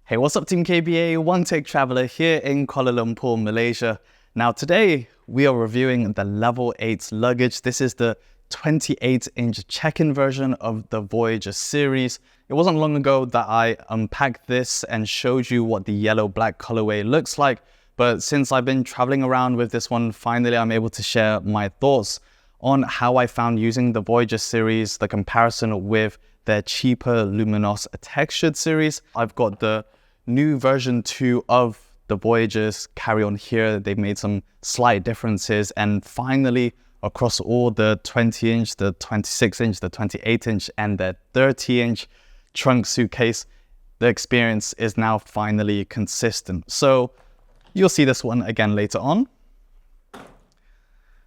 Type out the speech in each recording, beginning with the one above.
Hey, what's up Team KBA? One Tech Traveler here in Kuala Lumpur, Malaysia. Now today we are reviewing the Level 8 luggage. This is the 28-inch check-in version of the Voyageur series. It wasn't long ago that I unpacked this and showed you what the yellow-black colorway looks like. But since I've been traveling around with this one, finally I'm able to share my thoughts on how I found using the Voyageur series, the comparison with their cheaper Luminos textured series. I've got the new version 2 of the Voyageurs carry-on here. They've made some slight differences, and finally across all the 20-inch, the 26-inch, the 28-inch and the 30-inch trunk suitcase, the experience is now finally consistent. So you'll see this one again later on.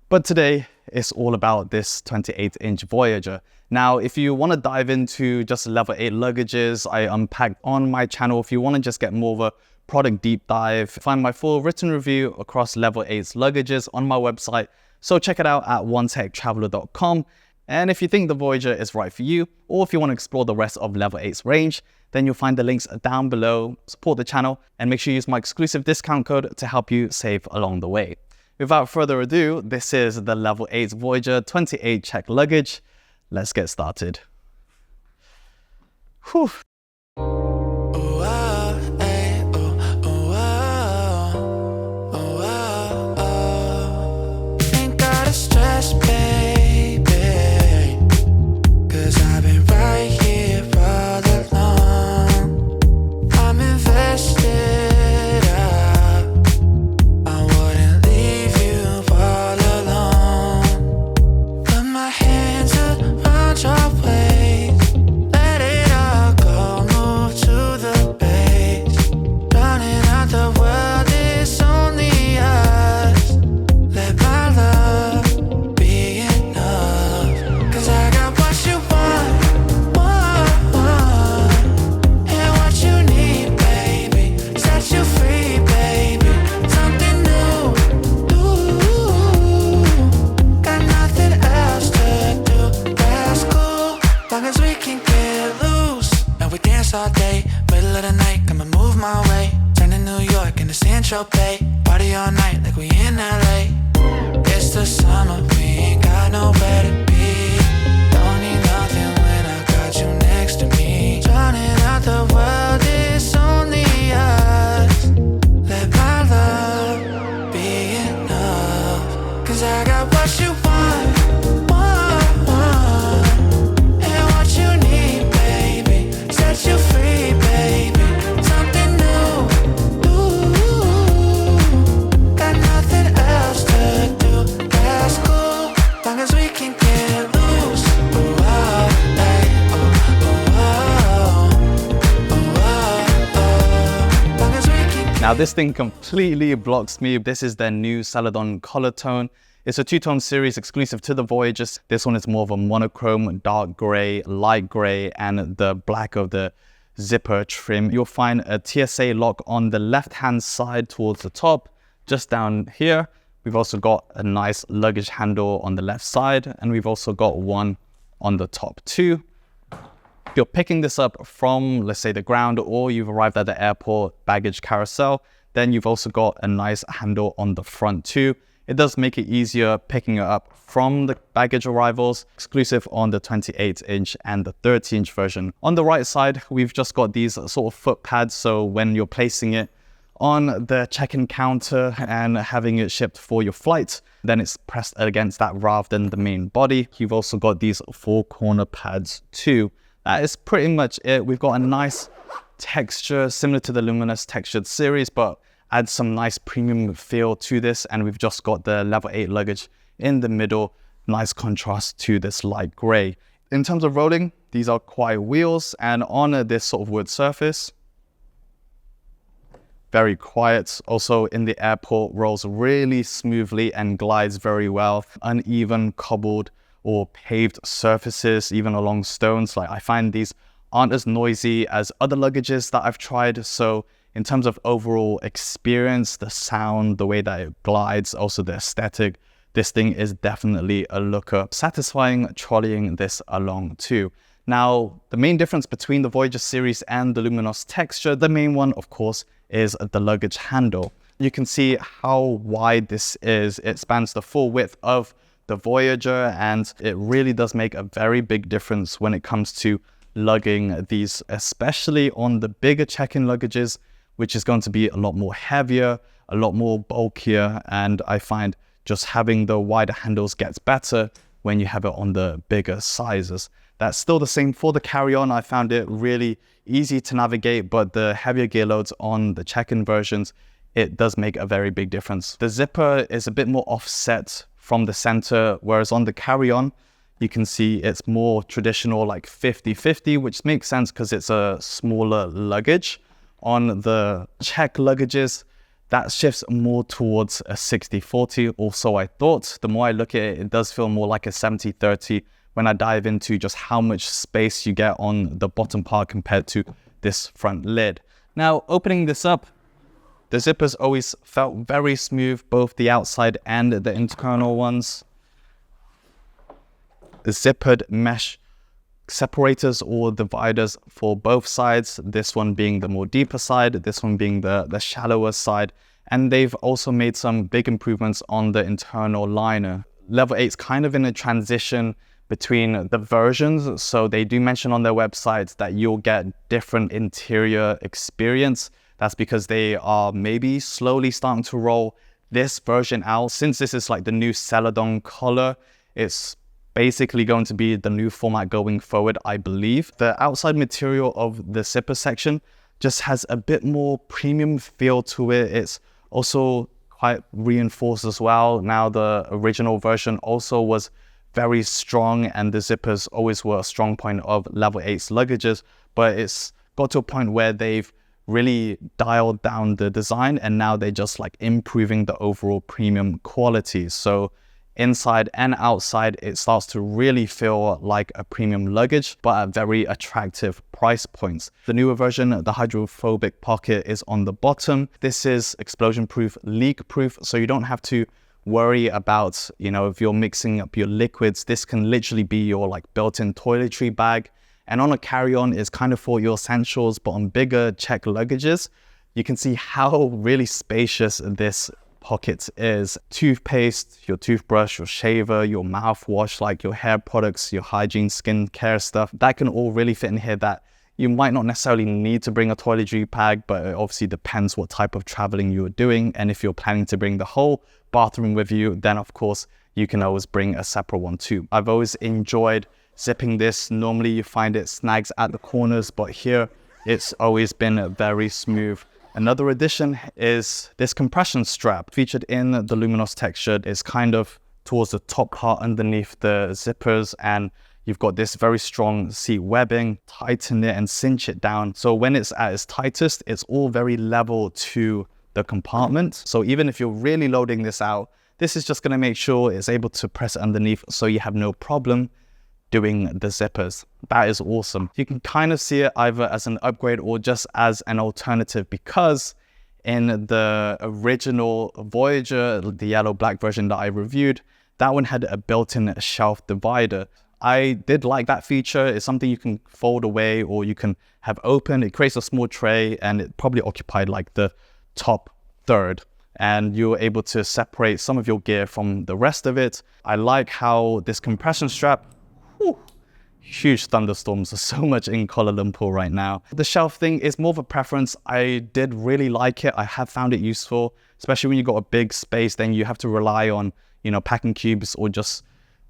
But today it's all about this 28-inch Voyageur. Now, if you want to dive into just Level 8 luggages, I unpacked on my channel. If you want to just get more of a product deep dive, find my full written review across Level 8's luggages on my website. So check it out at onetechtraveler.com. And if you think the Voyageur is right for you, or if you want to explore the rest of Level 8's range, then you'll find the links down below. Support the channel and make sure you use my exclusive discount code to help you save along the way. Without further ado, this is the Level 8 Voyageur 28 check luggage. Let's get started. Whew. All day, middle of the night, come and move my way. Turn to New York in the Central Bay. Party all night like we in LA. It's the summer, we ain't got nowhere to be. Don't need nothing when I got you next to me. Drowning out the world, it's only us. Let my love be enough. Cause I got what you want. You free, baby, something new. Ooh, got nothing else to do. That's cool, long as we can get loose. Ooh, oh, hey, oh, oh, oh, long as we can. Now this thing completely blocks me. This is their new Celadon color tone. It's a two-tone series exclusive to the Voyageurs. This one is more of a monochrome, dark gray, light gray, and the black of the zipper trim. You'll find a TSA lock on the left-hand side towards the top, just down here. We've also got a nice luggage handle on the left side, and we've also got one on the top too. If you're picking this up from, let's say, the ground, or you've arrived at the airport baggage carousel, then you've also got a nice handle on the front too. It does make it easier picking it up from the baggage arrivals, exclusive on the 28-inch and the 30-inch version. On the right side, we've just got these sort of foot pads, so when you're placing it on the check-in counter and having it shipped for your flight, then it's pressed against that rather than the main body. You've also got these 4 corner pads too. That is pretty much it. We've got a nice texture similar to the Luminous textured series, but add some nice premium feel to this, and we've just got the Level 8 luggage in the middle, nice contrast to this light gray. In terms of rolling, these are quiet wheels, and on this sort of wood surface, very quiet. Also in the airport, rolls really smoothly and glides very well. Uneven, cobbled or paved surfaces, even along stones. Like I find these aren't as noisy as other luggages that I've tried, so in terms of overall experience, the sound, the way that it glides, also the aesthetic, this thing is definitely a looker. Satisfying trolleying this along too. Now, the main difference between the Voyageur series and the Luminos texture, the main one, of course, is the luggage handle. You can see how wide this is. It spans the full width of the Voyageur, and it really does make a very big difference when it comes to lugging these, especially on the bigger check-in luggages, which is going to be a lot more heavier, a lot more bulkier, and I find just having the wider handles gets better when you have it on the bigger sizes. That's still the same for the carry-on. I found it really easy to navigate, but the heavier gear loads on the check-in versions, it does make a very big difference. The zipper is a bit more offset from the center, whereas on the carry-on, you can see it's more traditional, like 50-50, which makes sense because it's a smaller luggage. On the check luggages, that shifts more towards a 60-40. Also, I thought, the more I look at it, it does feel more like a 70-30 when I dive into just how much space you get on the bottom part compared to this front lid. Now, opening this up, the zippers always felt very smooth, both the outside and the internal ones. The zippered mesh separators or dividers for both sides, this one being the more deeper side, this one being the shallower side. And they've also made some big improvements on the internal liner. Level 8 is kind of in a transition between the versions, so they do mention on their website that you'll get different interior experience. That's because they are maybe slowly starting to roll this version out. Since this is like the new Celadon color, it's basically going to be the new format going forward, I believe. The outside material of the zipper section just has a bit more premium feel to it. It's also quite reinforced as well. Now, the original version also was very strong, and the zippers always were a strong point of Level 8's luggages, but it's got to a point where they've really dialed down the design, and now they're just like improving the overall premium quality. So inside and outside, it starts to really feel like a premium luggage, but at very attractive price points. The newer version, the hydrophobic pocket, is on the bottom. This is explosion proof, leak proof, so you don't have to worry about, if you're mixing up your liquids. This can literally be your like built-in toiletry bag. And on a carry-on, it's kind of for your essentials, but on bigger check luggages, you can see how really spacious this pocket is. Toothpaste, your toothbrush, your shaver, your mouthwash, like your hair products, your hygiene, skincare stuff, that can all really fit in here. That you might not necessarily need to bring a toiletry bag, but it obviously depends what type of traveling you're doing. And if you're planning to bring the whole bathroom with you, then of course you can always bring a separate one too. I've always enjoyed zipping this. Normally you find it snags at the corners, but here it's always been very smooth. Another addition is this compression strap featured in the Luminos texture. Is kind of towards the top part underneath the zippers, and you've got this very strong seat webbing. Tighten it and cinch it down. So when it's at its tightest, it's all very level to the compartment. So even if you're really loading this out, this is just going to make sure it's able to press underneath, so you have no problem doing the zippers. That is awesome. You can kind of see it either as an upgrade or just as an alternative, because in the original Voyageur, the yellow black version that I reviewed, that one had a built-in shelf divider. I did like that feature. It's something you can fold away or you can have open. It creates a small tray, and it probably occupied like the top third, and you're able to separate some of your gear from the rest of it. I like how this compression strap, huge thunderstorms, so much in Kuala Lumpur right now. The shelf thing is more of a preference. I did really like it. I have found it useful, especially when you've got a big space, then you have to rely on, packing cubes or just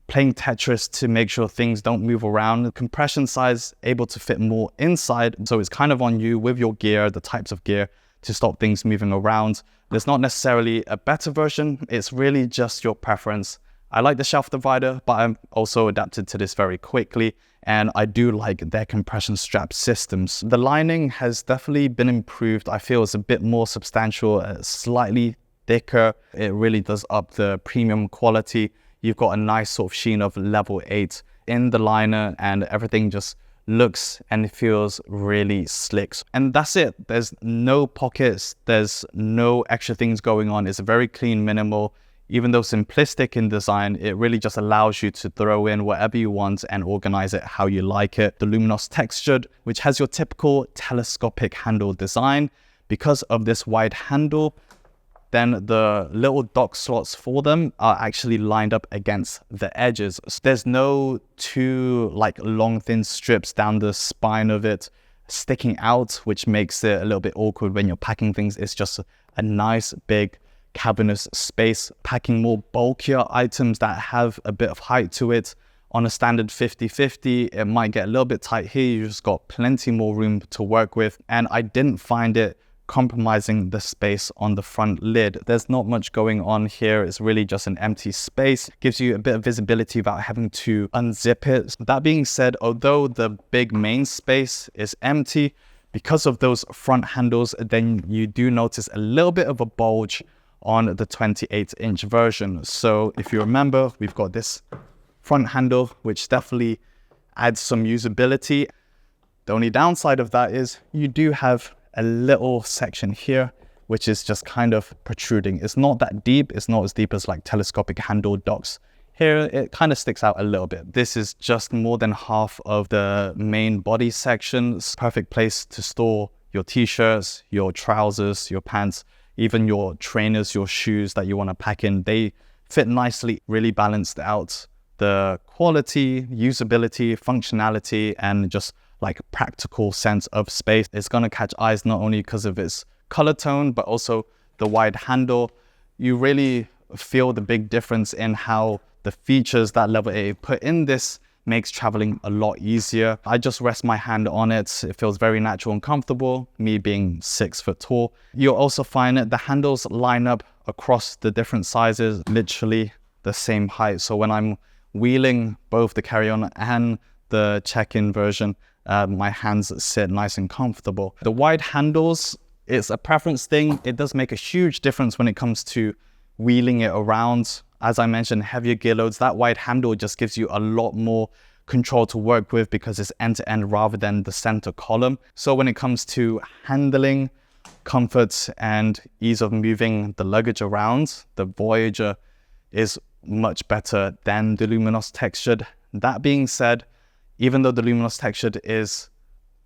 playing Tetris to make sure things don't move around. The compression size able to fit more inside, so it's kind of on you with your gear, the types of gear, to stop things moving around. There's not necessarily a better version. It's really just your preference. I like the shelf divider, but I'm also adapted to this very quickly, and I do like their compression strap systems. The lining has definitely been improved. I feel it's a bit more substantial, slightly thicker. It really does up the premium quality. You've got a nice sort of sheen of Level 8 in the liner, and everything just looks and feels really slick. And that's it. There's no pockets. There's no extra things going on. It's very clean, minimal. Even though simplistic in design, it really just allows you to throw in whatever you want and organize it how you like it. The Luminos Textured, which has your typical telescopic handle design. Because of this wide handle, then the little dock slots for them are actually lined up against the edges. So there's no two like long thin strips down the spine of it sticking out, which makes it a little bit awkward when you're packing things. It's just a nice big cavernous space. Packing more bulkier items that have a bit of height to it, on a standard 50-50, it might get a little bit tight here. You just got plenty more room to work with. And I didn't find it compromising the space on the front lid. There's not much going on here. It's really just an empty space. Gives you a bit of visibility without having to unzip it. That being said, although the big main space is empty, because of those front handles, then you do notice a little bit of a bulge on the 28-inch version. So if you remember, we've got this front handle, which definitely adds some usability. The only downside of that is you do have a little section here, which is just kind of protruding. It's not that deep. It's not as deep as like telescopic handle docks. Here, it kind of sticks out a little bit. This is just more than half of the main body section. It's a perfect place to store your t-shirts, your trousers, your pants, even your trainers, your shoes that you want to pack in. They fit nicely, really balanced out the quality, usability, functionality, and just like practical sense of space. It's going to catch eyes not only because of its color tone, but also the wide handle. You really feel the big difference in how the features that Level 8 put in this makes traveling a lot easier. I just rest my hand on it. It feels very natural and comfortable, me being 6 foot tall. You'll also find that the handles line up across the different sizes, literally the same height. So when I'm wheeling both the carry-on and the check-in version, my hands sit nice and comfortable. The wide handles, it's a preference thing. It does make a huge difference when it comes to wheeling it around. As I mentioned, heavier gear loads, that wide handle just gives you a lot more control to work with because it's end-to-end rather than the center column. So when it comes to handling, comfort, and ease of moving the luggage around, the Voyager is much better than the Luminos Textured. That being said, even though the Luminos Textured is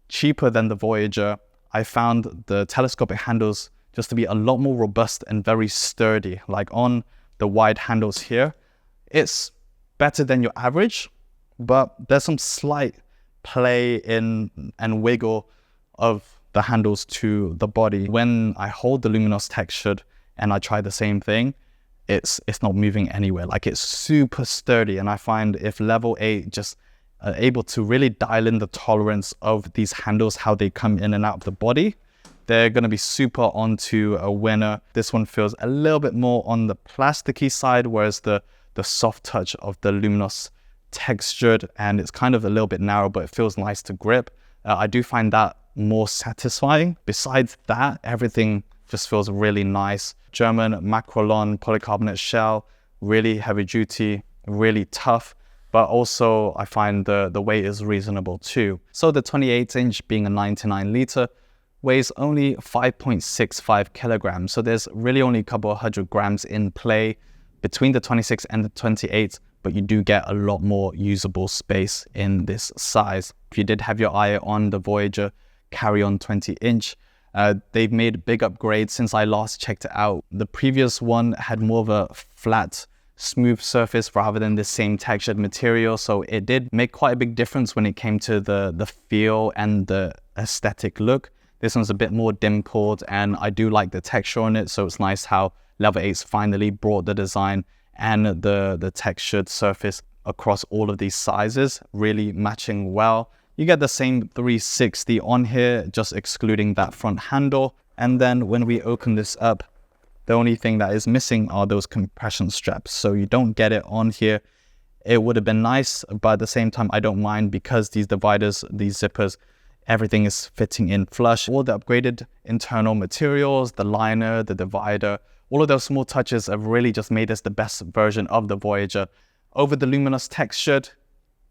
cheaper than the Voyager, I found the telescopic handles just to be a lot more robust and very sturdy. Like on the wide handles here, it's better than your average, but there's some slight play in and wiggle of the handles to the body. When I hold the Luminos Textured and I try the same thing, it's not moving anywhere. Like, it's super sturdy. And I find if Level 8 just are able to really dial in the tolerance of these handles, how they come in and out of the body, they're going to be super onto a winner. This one feels a little bit more on the plasticky side, whereas the soft touch of the Luminos Textured, and it's kind of a little bit narrow, but it feels nice to grip. I do find that more satisfying. Besides that, everything just feels really nice. German Macrolon polycarbonate shell, really heavy duty, really tough, but also I find the weight is reasonable too. So the 28-inch, being a 99 liter, weighs only 5.65 kilograms. So there's really only a couple of 100 grams in play between the 26 and the 28, but you do get a lot more usable space in this size. If you did have your eye on the Voyager carry-on 20-inch, they've made big upgrades since I last checked it out. The previous one had more of a flat, smooth surface rather than the same textured material, so it did make quite a big difference when it came to the feel and the aesthetic look. This one's a bit more dimpled, and I do like the texture on it, so it's nice how Level 8's finally brought the design and the textured surface across all of these sizes, really matching well. You get the same 360 on here, just excluding that front handle. And then when we open this up, the only thing that is missing are those compression straps. So you don't get it on here. It would have been nice, but at the same time, I don't mind because these dividers, these zippers, everything is fitting in flush. All the upgraded internal materials, the liner, the divider, all of those small touches have really just made this the best version of the Voyager. Over the Luminos Textured,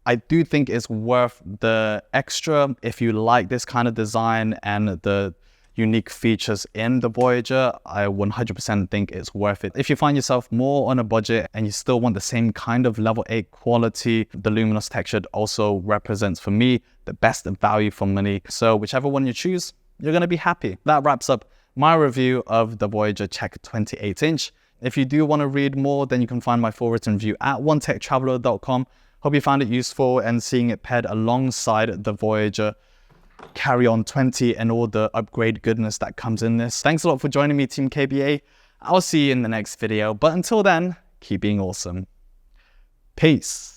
I do think it's worth the extra if you like this kind of design and the unique features in the Voyager, I 100% think it's worth it. If you find yourself more on a budget and you still want the same kind of level 8 quality, the luminous texture also represents for me the best value for money. So whichever one you choose, you're going to be happy. That wraps up my review of the Voyager Check 28-inch. If you do want to read more, then you can find my full written review at onetechtraveler.com. Hope you found it useful and seeing it paired alongside the Voyager Carry On 20 and all the upgrade goodness that comes in this. Thanks a lot for joining me, Team KBA. I'll see you in the next video, but until then, keep being awesome. Peace.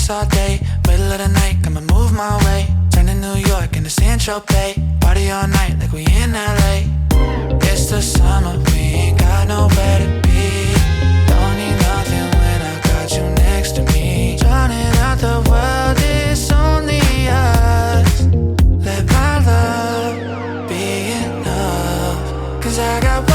All day, middle of the night, I'ma move my way. Turn to New York into Saint-Tropez. Party all night like we in LA. It's the summer, we ain't got nowhere to be. Don't need nothing when I got you next to me. Drowning out the world, it's only us. Let my love be enough, 'cause I got